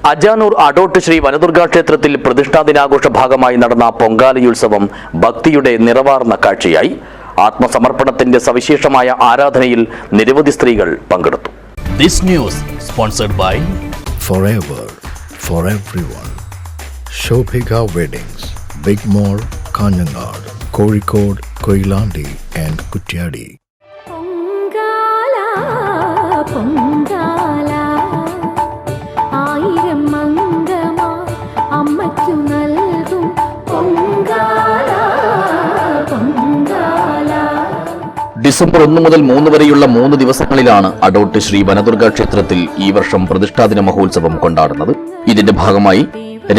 അജാനൂർ അടോട്ട് ശ്രീ വനദുർഗാ ക്ഷേത്രത്തിൽ പ്രതിഷ്ഠാദിനാഘോഷ ഭാഗമായി നടന്ന പൊങ്കാലയുത്സവം ഭക്തിയുടെ നിറവാർന്ന കാഴ്ചയായി. ആത്മസമർപ്പണത്തിന്റെ സവിശേഷമായ ആരാധനയിൽ നിരവധി സ്ത്രീകൾ പങ്കെടുത്തു. This news sponsored by Forever for everyone. Shobhika Weddings, Big Mall, Kanyanad, Kozhikode, Koilandi and Kutyadi. December 1 മുതൽ 3 വരെയുള്ള 3 ദിവസങ്ങളിലാണ് അടോട്ട് ശ്രീ വനദുർഗാ ക്ഷേത്രത്തിൽ ഈ വർഷം പ്രതിഷ്ഠാദിന മഹോത്സവം കൊണ്ടാടുന്നത്. ഇതിന്റെ ഭാഗമായി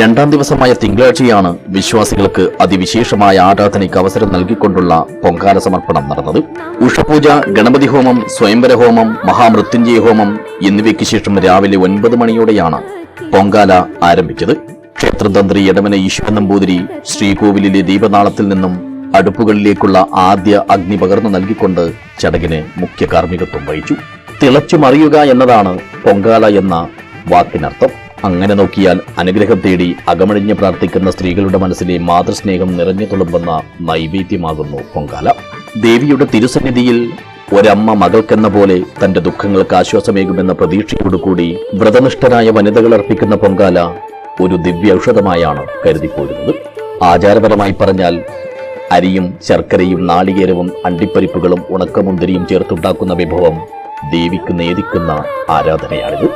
2ാം ദിവസമായ തിങ്കളാഴ്ചയാണ് വിശ്വാസികൾക്ക് അതിവിശേഷമായ ആരാധനയ്ക്ക് അവസരം നൽകിക്കൊണ്ടുള്ള പൊങ്കാല സമർപ്പണം നടന്നത്. ഉഷപൂജ, ഗണപതി ഹോമം, സ്വയംവര ഹോമം, മഹാമൃത്യുഞ്ജയ ഹോമം എന്നിവയ്ക്ക് ശേഷം രാവിലെ 9 മണിയോടെയാണ് പൊങ്കാല ആരംഭിച്ചത്. ക്ഷേത്രതന്ത്രി എടവന ഈശ്വരൻ നമ്പൂതിരി ശ്രീകോവിലിലെ ദീപനാളത്തിൽ നിന്നും അടുപ്പുകളിലേക്കുള്ള ആദ്യ അഗ്നി പകർന്നു നൽകിക്കൊണ്ട് ചടങ്ങിന് മുഖ്യ കാർമ്മികത്വം വഹിച്ചു. തിളച്ചു മറിയുക എന്നതാണ് പൊങ്കാല എന്ന വാക്കിനർത്ഥം. അങ്ങനെ നോക്കിയാൽ അനുഗ്രഹം തേടി അകമഴിഞ്ഞ് പ്രാർത്ഥിക്കുന്ന സ്ത്രീകളുടെ മനസ്സിലെ മാതൃസ്നേഹം നിറഞ്ഞു തുളുമ്പുന്ന നൈവേദ്യമാകുന്നു പൊങ്കാല. ദേവിയുടെ തിരുസന്നിധിയിൽ ഒരമ്മ മകൾക്കെന്ന പോലെ തന്റെ ദുഃഖങ്ങൾക്ക് ആശ്വാസമേകുമെന്ന പ്രതീക്ഷയോടുകൂടി വ്രതനിഷ്ഠരായ വനിതകൾ അർപ്പിക്കുന്ന പൊങ്കാല ഒരു ദിവ്യ ഔഷധമായാണ് കരുതിപ്പോരുന്നത്. ആചാരപരമായി പറഞ്ഞാൽ അരിയും ശർക്കരയും നാളികേരവും അണ്ടിപ്പരിപ്പുകളും ഉണക്കമുന്തിരിയും ചേർത്തുണ്ടാക്കുന്ന വിഭവം ദേവിക്ക് നേദിക്കുന്ന ആരാധനയാണിത്.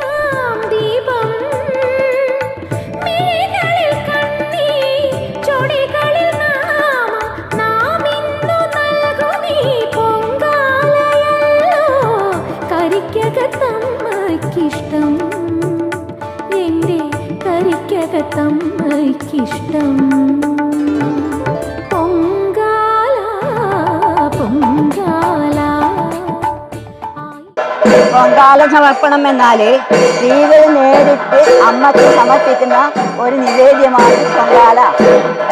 പൊങ്കാല സമർപ്പണം എന്നാൽ സ്ത്രീകൾ നേരിട്ട് അമ്മക്ക് സമർപ്പിക്കുന്ന ഒരു നിവേദ്യമാണ് പൊങ്കാല.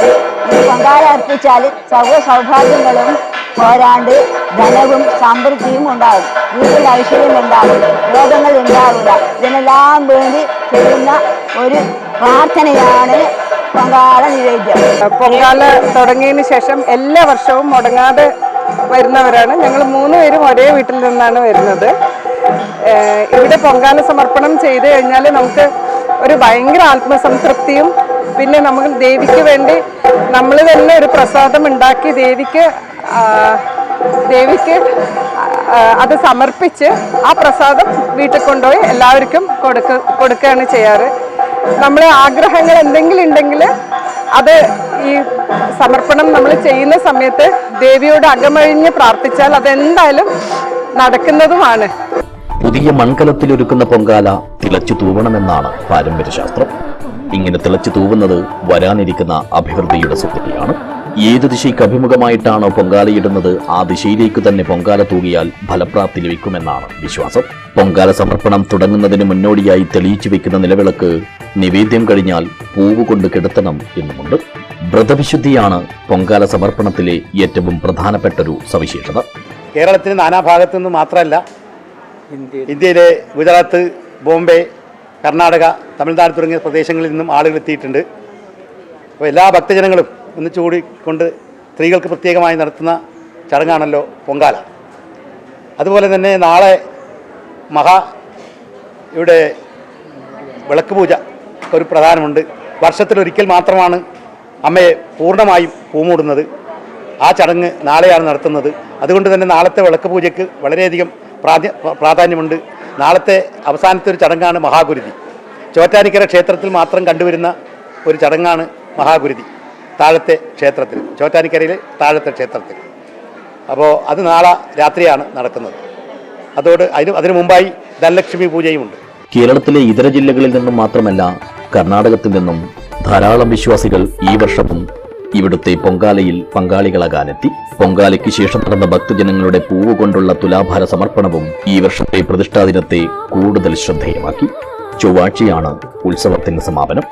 ഈ പൊങ്കാല അർപ്പിച്ചാൽ സർവ്വ സൗഭാഗ്യങ്ങളും പോരാണ്ട് ധനവും സമൃദ്ധിയും ഉണ്ടാകും, വീട്ടിൽ ഐശ്വര്യം ഉണ്ടാകും, രോഗങ്ങൾ ഉണ്ടാവില്ല. ഇതിനെല്ലാം വേണ്ടി ചെയ്യുന്ന ഒരു പ്രാർത്ഥനയാണ് പൊങ്കാല നിവേദ്യം. പൊങ്കാല തുടങ്ങിയതിന് ശേഷം എല്ലാ വർഷവും മുടങ്ങാതെ വരുന്നവരാണ് ഞങ്ങൾ. 3 പേരും ഒരേ വീട്ടിൽ നിന്നാണ് വരുന്നത്. ഇവിടെ പൊങ്കാല സമർപ്പണം ചെയ്ത് കഴിഞ്ഞാൽ നമുക്ക് ഒരു ഭയങ്കര ആത്മസംതൃപ്തിയും, പിന്നെ നമുക്ക് ദേവിക്ക് വേണ്ടി നമ്മൾ തന്നെ ഒരു പ്രസാദം ഉണ്ടാക്കി ദേവിക്ക് അത് സമർപ്പിച്ച് ആ പ്രസാദം വീട്ടിൽ കൊണ്ടുപോയി എല്ലാവർക്കും കൊടുക്കുകയാണ് ചെയ്യാറ്. നമ്മൾ ആഗ്രഹങ്ങൾ എന്തെങ്കിലും ഉണ്ടെങ്കിൽ അത് ഈ സമർപ്പണം നമ്മൾ ചെയ്യുന്ന സമയത്ത് ദേവിയോട് അകമഴിഞ്ഞ് പ്രാർത്ഥിച്ചാൽ അതെന്തായാലും നടക്കുന്നതുമാണ്. പുതിയ മൺകലത്തിലൊരുക്കുന്ന പൊങ്കാല തിളച്ചു തൂവണമെന്നാണ് പാരമ്പര്യശാസ്ത്രം. ഇങ്ങനെ തിളച്ചു തൂവുന്നത് വരാനിരിക്കുന്ന അഭിവൃദ്ധിയുടെ സൂചനയാണ്. ഏതു ദിശയ്ക്ക് അഭിമുഖമായിട്ടാണോ പൊങ്കാലയിടുന്നത് ആ ദിശയിലേക്ക് തന്നെ പൊങ്കാല തൂകിയാൽ ഫലപ്രാപ്തി ലഭിക്കുമെന്നാണ് വിശ്വാസം. പൊങ്കാല സമർപ്പണം തുടങ്ങുന്നതിന് മുന്നോടിയായി തെളിയിച്ചു വെക്കുന്ന നിലവിളക്ക് നിവേദ്യം കഴിഞ്ഞാൽ പൂവ് കൊണ്ട് കെടുത്തണം എന്നുമുണ്ട്. വ്രതവിശുദ്ധിയാണ് പൊങ്കാല സമർപ്പണത്തിലെ ഏറ്റവും പ്രധാനപ്പെട്ടൊരു സവിശേഷത. കേരളത്തിന് നാനാഭാഗത്തു നിന്ന് മാത്രമല്ല, ഇന്ത്യയിലെ ഗുജറാത്ത്, ബോംബെ, കർണാടക, തമിഴ്നാട് തുടങ്ങിയ പ്രദേശങ്ങളിൽ നിന്നും ആളുകൾ എത്തിയിട്ടുണ്ട്. അപ്പോൾ എല്ലാ ഭക്തജനങ്ങളും ഒന്നിച്ചുകൂടിക്കൊണ്ട് സ്ത്രീകൾക്ക് പ്രത്യേകമായി നടത്തുന്ന ചടങ്ങാണല്ലോ പൊങ്കാല. അതുപോലെ തന്നെ നാളെ ഇവിടെ വിളക്ക് പൂജ ഒരു പ്രധാനമുണ്ട്. വർഷത്തിലൊരിക്കൽ മാത്രമാണ് അമ്മയെ പൂർണ്ണമായും പൂമൂടുന്നത്. ആ ചടങ്ങ് നാളെയാണ് നടത്തുന്നത്. അതുകൊണ്ട് തന്നെ നാളത്തെ വിളക്ക് പൂജയ്ക്ക് വളരെയധികം പ്രാധാന്യമുണ്ട്. നാളത്തെ അവസാനത്തെ ഒരു ചടങ്ങാണ് മഹാഗുരുതി. ചോറ്റാനിക്കര ക്ഷേത്രത്തിൽ മാത്രം കണ്ടുവരുന്ന ഒരു ചടങ്ങാണ് മഹാഗുരുതി. താഴത്തെ ക്ഷേത്രത്തിൽ, ചോറ്റാനിക്കരയിലെ താഴത്തെ ക്ഷേത്രത്തിൽ. അപ്പോൾ അത് നാളെ രാത്രിയാണ് നടക്കുന്നത്. അതിനു മുമ്പായി ധനലക്ഷ്മി പൂജയുമുണ്ട്. കേരളത്തിലെ ഇതര ജില്ലകളിൽ നിന്നും മാത്രമല്ല, കർണാടകത്തിൽ നിന്നും ധാരാളം വിശ്വാസികൾ ഈ വർഷവും ഇവിടുത്തെ പൊങ്കാലയിൽ പങ്കാളികളാകാനെത്തി. പൊങ്കാലയ്ക്ക് ശേഷം നടന്ന ഭക്തജനങ്ങളുടെ പൂവ് കൊണ്ടുള്ള തുലാഭാര സമർപ്പണവും ഈ വർഷത്തെ പ്രതിഷ്ഠാദിനത്തെ കൂടുതൽ ശ്രദ്ധേയമാക്കി. ചൊവ്വാഴ്ചയാണ് ഉത്സവത്തിന്റെ സമാപനം.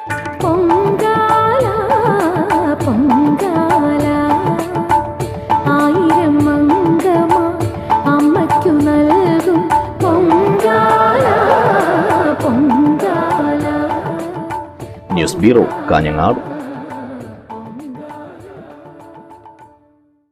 News bureau, Kanhangad.